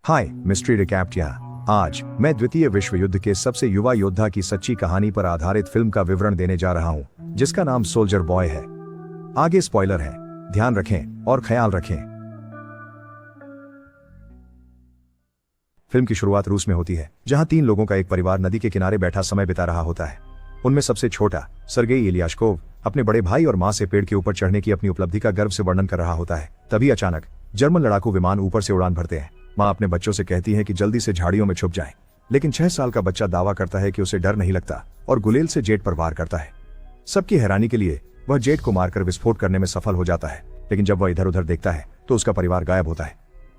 हाय, mystery रिकैप्ट यहाँ। आज मैं द्वितीय विश्व युद्ध के सबसे युवा योद्धा की सच्ची कहानी पर आधारित फिल्म का विवरण देने जा रहा हूँ, जिसका नाम सोल्जर बॉय है। आगे स्पॉइलर है, ध्यान रखें और ख्याल रखें। फिल्म की शुरुआत रूस में होती है, जहां 3 लोगों का एक परिवार नदी के किनारे बैठा समय बिता रहा होता है। उनमें सबसे छोटा सर्गेई इलियाश्कोव अपने बड़े भाई और मां से पेड़ के ऊपर चढ़ने की अपनी उपलब्धि का गर्व से वर्णन कर रहा होता है। तभी अचानक जर्मन लड़ाकू विमान ऊपर से उड़ान भरते हैं। मां अपने बच्चों से कहती है कि जल्दी से झाड़ियों में छुप जाएं, लेकिन 6 साल का बच्चा दावा करता है कि उसे डर नहीं लगता और गुलेल से जेट पर वार करता है। सबकी हैरानी के लिए वह जेट को मारकर विस्फोट करने में सफल हो जाता है, लेकिन जब वह इधर उधर देखता है तो उसका परिवार गायब होता है।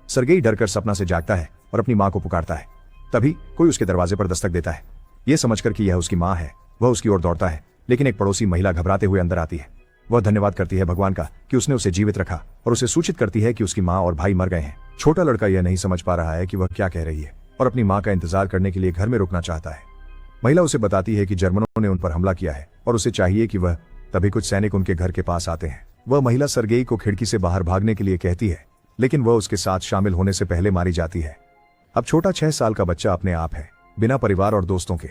सर्गेई डरकर सपना से जागता है और अपनी मां को पुकारता है। तभी कोई उसके दरवाजे पर दस्तक देता है। यह समझकर कि यह उसकी मां है, वह उसकी ओर दौड़ता है, लेकिन एक पड़ोसी महिला घबराते हुए अंदर आती है। वह धन्यवाद करती है भगवान का कि उसने उसे जीवित रखा और उसे सूचित करती है कि उसकी मां और भाई मर गए हैं। छोटा लड़का यह नहीं समझ पा रहा है कि वह क्या कह रही है और अपनी मां का इंतजार करने के लिए घर में रुकना चाहता है। महिला उसे बताती है कि जर्मनों ने उन पर हमला किया है और उसे चाहिए कि वह। तभी कुछ सैनिक उनके घर के पास आते हैं। वह महिला सर्गेई को खिड़की से बाहर भागने के लिए कहती है, लेकिन वह उसके साथ शामिल होने से पहले मारी जाती है। अब छोटा 6 साल का बच्चा अपने आप है, बिना परिवार और दोस्तों के।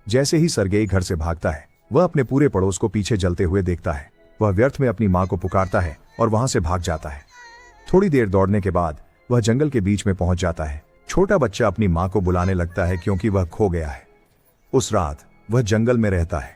जैसे ही सर्गेई घर से भागता है, वह अपने पूरे पड़ोस को पीछे जलते हुए देखता है। वह व्यर्थ में अपनी मां को पुकारता है और वहां से भाग जाता है। थोड़ी देर दौड़ने के बाद वह जंगल के बीच में पहुंच जाता है। छोटा बच्चा अपनी मां को बुलाने लगता है क्योंकि वह खो गया है। उस रात वह जंगल में रहता है।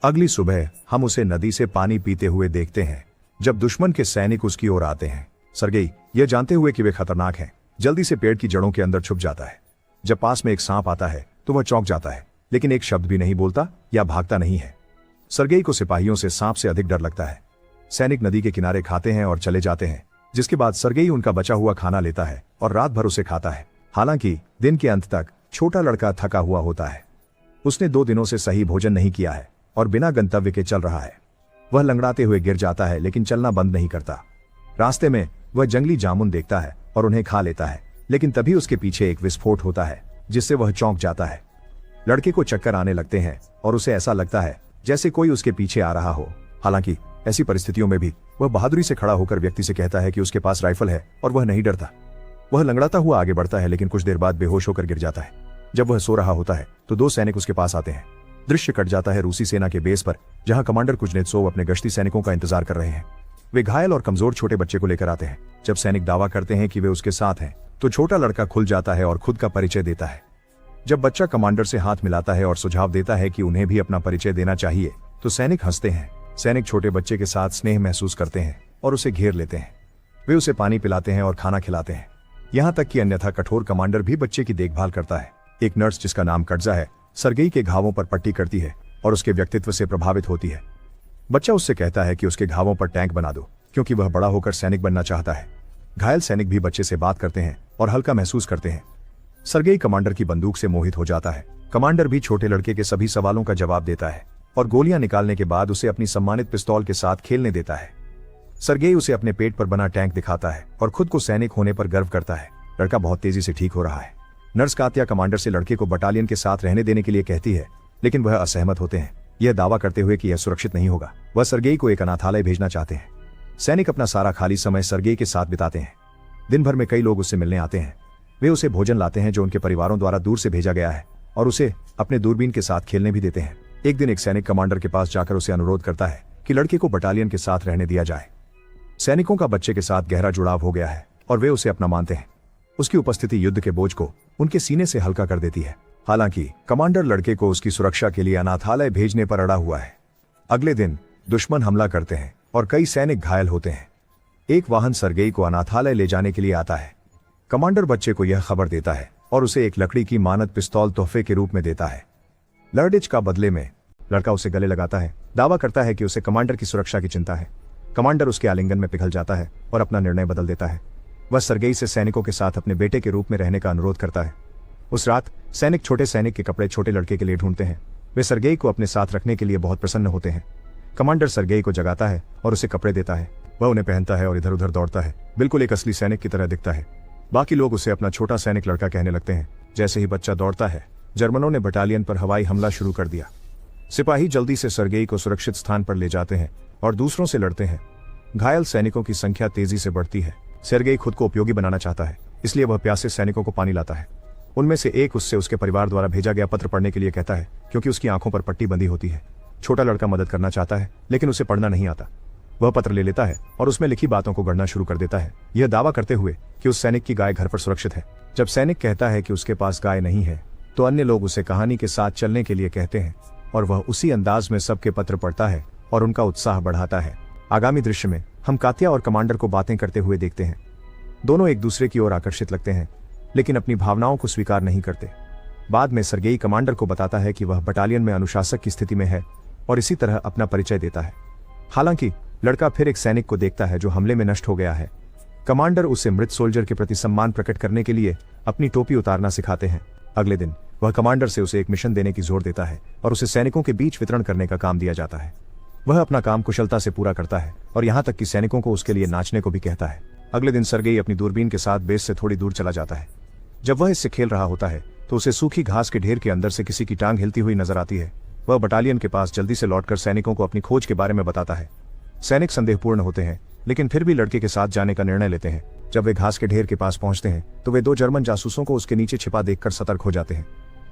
अगली सुबह हम उसे नदी से पानी पीते हुए देखते हैं, जब दुश्मन के सैनिक उसकी ओर आते हैं। सर्गेई यह जानते हुए कि वे खतरनाक हैं, जल्दी से पेड़ की जड़ों के अंदर छुप जाता है। जब पास में एक सांप आता है तो वह चौंक जाता है, लेकिन एक शब्द भी नहीं बोलता या भागता नहीं है। सर्गेई को सिपाहियों से सांप से अधिक डर लगता है। सैनिक नदी के किनारे खाते हैं और चले जाते हैं, जिसके बाद सर्गेई उनका बचा हुआ खाना लेता है और रात भर उसे खाता है। हालांकि दिन के अंत तक छोटा लड़का थका हुआ होता है। उसने 2 दिनों से सही भोजन नहीं किया है और बिना गंतव्य के चल रहा है। वह लंगड़ाते हुए गिर जाता है, लेकिन चलना बंद नहीं करता। रास्ते में वह जंगली जामुन देखता है और उन्हें खा लेता है, लेकिन तभी उसके पीछे एक विस्फोट होता है, जिससे वह चौंक जाता है। लड़के को चक्कर आने लगते हैं और उसे ऐसा लगता है जैसे कोई उसके पीछे आ रहा हो। हालांकि ऐसी परिस्थितियों में भी वह बहादुरी से खड़ा होकर व्यक्ति से कहता है कि उसके पास राइफल है और वह नहीं डरता। वह लंगड़ाता हुआ आगे बढ़ता है, लेकिन कुछ देर बाद बेहोश होकर गिर जाता है। जब वह सो रहा होता है तो 2 सैनिक उसके पास आते हैं। दृश्य कट जाता है रूसी सेना के बेस पर, जहां कमांडर कुजनेत्सोव अपने गश्ती सैनिकों का इंतजार कर रहे हैं। वे घायल और कमजोर छोटे बच्चे को लेकर आते हैं। जब सैनिक दावा करते हैं कि वे उसके साथ हैं, तो छोटा लड़का खुल जाता है और खुद का परिचय देता है। जब बच्चा कमांडर से हाथ मिलाता है और सुझाव देता है कि उन्हें भी अपना परिचय देना चाहिए, तो सैनिक हंसते हैं। सैनिक छोटे बच्चे के साथ स्नेह महसूस करते हैं और उसे घेर लेते हैं। वे उसे पानी पिलाते हैं और खाना खिलाते हैं, यहां तक कि अन्यथा कठोर कमांडर भी बच्चे की देखभाल करता है। एक नर्स, जिसका नाम कटजा है, सर्गेई के घावों पर पट्टी करती है और उसके व्यक्तित्व से प्रभावित होती है। बच्चा उससे कहता है कि उसके घावों पर टैंक बना दो, क्योंकि वह बड़ा होकर सैनिक बनना चाहता है। घायल सैनिक भी बच्चे से बात करते हैं और हल्का महसूस करते हैं। सर्गेई कमांडर की बंदूक से मोहित हो जाता है। कमांडर भी छोटे लड़के के सभी सवालों का जवाब देता है और गोलियां निकालने के बाद उसे अपनी सम्मानित पिस्तौल के साथ खेलने देता है। सर्गेई उसे अपने पेट पर बना टैंक दिखाता है और खुद को सैनिक होने पर गर्व करता है। लड़का बहुत तेजी से ठीक हो रहा है। नर्स कात्या कमांडर से लड़के को बटालियन के साथ रहने देने के लिए कहती है, लेकिन वह असहमत होते हैं, यह दावा करते हुए कि यह सुरक्षित नहीं होगा। वह सर्गेई को एक अनाथालय भेजना चाहते हैं। सैनिक अपना सारा खाली समय सर्गेई के साथ बिताते हैं। दिन भर में कई लोग उससे मिलने आते हैं। वे उसे भोजन लाते हैं जो उनके परिवारों द्वारा दूर से भेजा गया है, और उसे अपने दूरबीन के साथ खेलने भी देते हैं। एक दिन एक सैनिक कमांडर के पास जाकर उसे अनुरोध करता है कि लड़के को बटालियन के साथ रहने दिया जाए। सैनिकों का बच्चे के साथ गहरा जुड़ाव हो गया है और वे उसे अपना मानते हैं। उसकी उपस्थिति युद्ध के बोझ को उनके सीने से हल्का कर देती है। हालांकि कमांडर लड़के को उसकी सुरक्षा के लिए अनाथालय भेजने पर अड़ा हुआ है। अगले दिन दुश्मन हमला करते हैं और कई सैनिक घायल होते हैं। एक वाहन सर्गेई को अनाथालय ले जाने के लिए आता है। कमांडर बच्चे को यह खबर देता है और उसे एक लकड़ी की मानद पिस्तौल तोहफे के रूप में देता है। लड़डिच का बदले में लड़का उसे गले लगाता है, दावा करता है कि उसे कमांडर की सुरक्षा की चिंता है। कमांडर उसके आलिंगन में पिघल जाता है और अपना निर्णय बदल देता है। वह सर्गेई से सैनिकों के साथ अपने बेटे के रूप में रहने का अनुरोध करता है। उस रात सैनिक छोटे सैनिक के कपड़े छोटे लड़के के लिए ढूंढते हैं। वे सर्गेई को अपने साथ रखने के लिए बहुत प्रसन्न होते हैं। कमांडर सर्गेई को जगाता है और उसे कपड़े देता है। वह उन्हें पहनता है और इधर उधर दौड़ता है, बिल्कुल एक असली सैनिक की तरह दिखता है। बाकी लोग उसे अपना छोटा सैनिक लड़का कहने लगते हैं। जैसे ही बच्चा दौड़ता है, जर्मनों ने बटालियन पर हवाई हमला शुरू कर दिया। सिपाही जल्दी से सर्गेई को सुरक्षित स्थान पर ले जाते हैं और दूसरों से लड़ते हैं। घायल सैनिकों की संख्या तेजी से बढ़ती है। सर्गेई खुद को उपयोगी बनाना चाहता है इसलिए वह प्यासे सैनिकों को पानी लाता है। उनमें से एक उससे उसके परिवार द्वारा भेजा गया पत्र पढ़ने के लिए कहता है, क्योंकि उसकी आंखों पर पट्टी बंधी होती है। छोटा लड़का मदद करना चाहता है, लेकिन उसे पढ़ना नहीं आता। वह पत्र ले लेता है और उसमें लिखी बातों को गढ़ना शुरू कर देता है, यह दावा करते हुए कि उस सैनिक की गाय घर पर सुरक्षित है। जब सैनिक कहता है कि उसके पास गाय नहीं है, तो अन्य लोग उसे कहानी के साथ चलने के लिए कहते हैं और वह उसी अंदाज में सबके पत्र पढ़ता है और उनका उत्साह बढ़ाता है। आगामी दृश्य में हम कात्या और कमांडर को बातें करते हुए देखते हैं। दोनों एक दूसरे की ओर आकर्षित लगते हैं, लेकिन अपनी भावनाओं को स्वीकार नहीं करते। बाद में सर्गेई कमांडर को बताता है कि वह बटालियन में अनुशासक की स्थिति में है और इसी तरह अपना परिचय देता है। हालांकि लड़का फिर एक सैनिक को देखता है जो हमले में नष्ट हो गया है। कमांडर उसे मृत सोल्जर के प्रति सम्मान प्रकट करने के लिए अपनी टोपी उतारना सिखाते हैं। अगले दिन वह कमांडर से उसे एक मिशन देने की जोर देता है और उसे सैनिकों के बीच वितरण करने का काम दिया जाता है। वह अपना काम कुशलता से पूरा करता है और यहाँ तक कि सैनिकों को उसके लिए नाचने को भी कहता है। अगले दिन सर्गेई अपनी दूरबीन के साथ बेस से थोड़ी दूर चला जाता है। जब वह इससे खेल रहा होता है तो उसे सूखी घास के ढेर के अंदर से किसी की टांग हिलती हुई नजर आती है। वह बटालियन के पास जल्दी से लौटकर सैनिकों को अपनी खोज के बारे में बताता है। सैनिक संदेहपूर्ण होते हैं, लेकिन फिर भी लड़के के साथ जाने का निर्णय लेते हैं। जब वे घास के ढेर के पास पहुंचते हैं तो वे 2 जर्मन जासूसों को उसके नीचे छिपा देखकर सतर्क हो जाते हैं।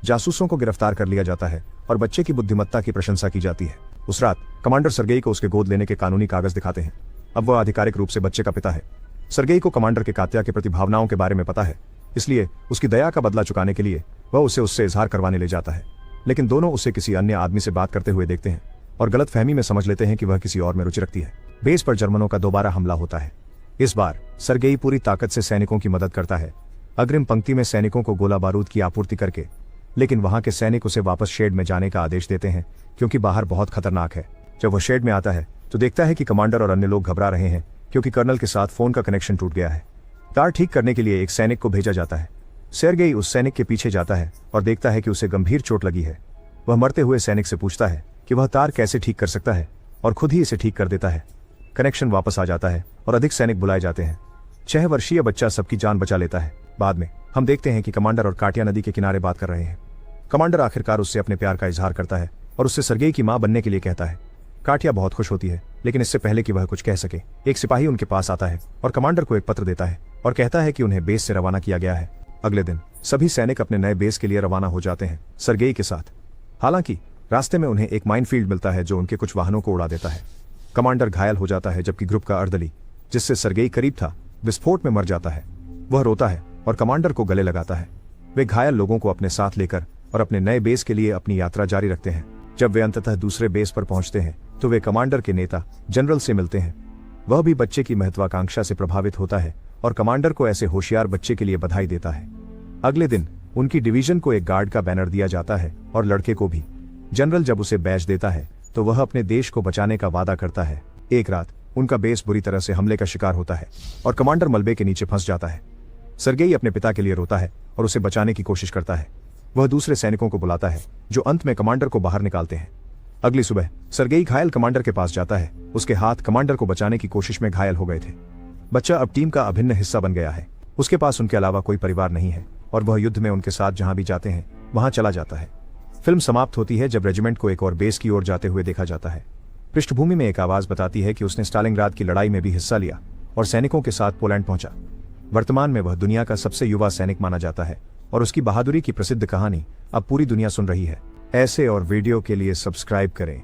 जासूसों को गिरफ्तार कर लिया जाता है और बच्चे की बुद्धिमत्ता की प्रशंसा की जाती है। उस रात कमांडर सर्गेई को उसके गोद लेने के कानूनी कागज दिखाते हैं। अब वह आधिकारिक रूप से बच्चे का पिता है। सर्गेई को कमांडर के कात्या के प्रति भावनाओं के बारे में पता है, इसलिए उसकी दया का बदला चुकाने के लिए वह उसे उससे इजहार करवाने ले जाता है। लेकिन दोनों उसे किसी अन्य आदमी से बात करते हुए देखते हैं और गलतफहमी में समझ लेते हैं कि वह किसी और में रुचि रखती है। बेस पर जर्मनों का दोबारा हमला होता है। इस बार सर्गेई पूरी ताकत से सैनिकों की मदद करता है, अग्रिम पंक्ति में सैनिकों को गोला बारूद की आपूर्ति करके। लेकिन वहां के सैनिक उसे वापस शेड में जाने का आदेश देते हैं, क्योंकि बाहर बहुत खतरनाक है। जब वह शेड में आता है तो देखता है कि कमांडर और अन्य लोग घबरा रहे हैं, क्योंकि कर्नल के साथ फोन का कनेक्शन टूट गया है। तार ठीक करने के लिए एक सैनिक को भेजा जाता है। सर्गेई उस सैनिक के पीछे जाता है और देखता है कि उसे गंभीर चोट लगी है। वह मरते हुए सैनिक से पूछता है कि वह तार कैसे ठीक कर सकता है और खुद ही इसे ठीक कर देता है। कनेक्शन वापस आ जाता है और अधिक सैनिक बुलाए जाते हैं। 6 वर्षीय बच्चा सबकी जान बचा लेता है। बाद में हम देखते हैं कि कमांडर और काटिया नदी के किनारे बात कर रहे हैं। कमांडर आखिरकार उससे अपने प्यार का इजहार करता है और उससे सर्गेई की मां बनने के लिए कहता है। काटिया बहुत खुश होती है, लेकिन इससे पहले कि वह कुछ कह सके, एक सिपाही उनके पास आता है और कमांडर को एक पत्र देता है और कहता है कि उन्हें बेस से रवाना किया गया है। अगले दिन सभी सैनिक अपने नए बेस के लिए रवाना हो जाते हैं, सर्गेई के साथ। हालांकि रास्ते में उन्हें एक माइनफील्ड मिलता है जो उनके कुछ वाहनों को उड़ा देता है। कमांडर घायल हो जाता है, जबकि ग्रुप का अर्दली, जिससे सर्गेई करीब था, विस्फोट में मर जाता है। वह रोता है और कमांडर को गले लगाता है। वे घायल लोगों को अपने साथ लेकर और अपने नए बेस के लिए अपनी यात्रा जारी रखते हैं। जब वे अंततः दूसरे बेस पर पहुंचते हैं तो वे कमांडर के नेता जनरल से मिलते हैं। वह भी बच्चे की महत्वाकांक्षा से प्रभावित होता है और कमांडर को ऐसे होशियार बच्चे के लिए बधाई देता है। अगले दिन उनकी डिवीजन को एक गार्ड का बैनर दिया जाता है और लड़के को भी। जनरल जब उसे बैज देता है तो वह अपने देश को बचाने का वादा करता है। एक रात उनका बेस बुरी तरह से हमले का शिकार होता है और कमांडर मलबे के नीचे फंस जाता है। सर्गेई अपने पिता के लिए रोता है और उसे बचाने की कोशिश करता है। वह दूसरे सैनिकों को बुलाता है जो अंत में कमांडर को बाहर निकालते हैं। अगली सुबह सर्गेई घायल कमांडर के पास जाता है। उसके हाथ कमांडर को बचाने की कोशिश में घायल हो गए थे। बच्चा अब टीम का अभिन्न हिस्सा बन गया है। उसके पास उनके अलावा कोई परिवार नहीं है और वह युद्ध में उनके साथ जहां भी जाते हैं वहां चला जाता है। फिल्म समाप्त होती है जब रेजिमेंट को एक और बेस की ओर जाते हुए देखा जाता है। पृष्ठभूमि में एक आवाज बताती है कि उसने स्टालिनग्राद की लड़ाई में भी हिस्सा लिया और सैनिकों के साथ पोलैंड पहुंचा। वर्तमान में वह दुनिया का सबसे युवा सैनिक माना जाता है और उसकी बहादुरी की प्रसिद्ध कहानी अब पूरी दुनिया सुन रही है। ऐसे और वीडियो के लिए सब्सक्राइब करें।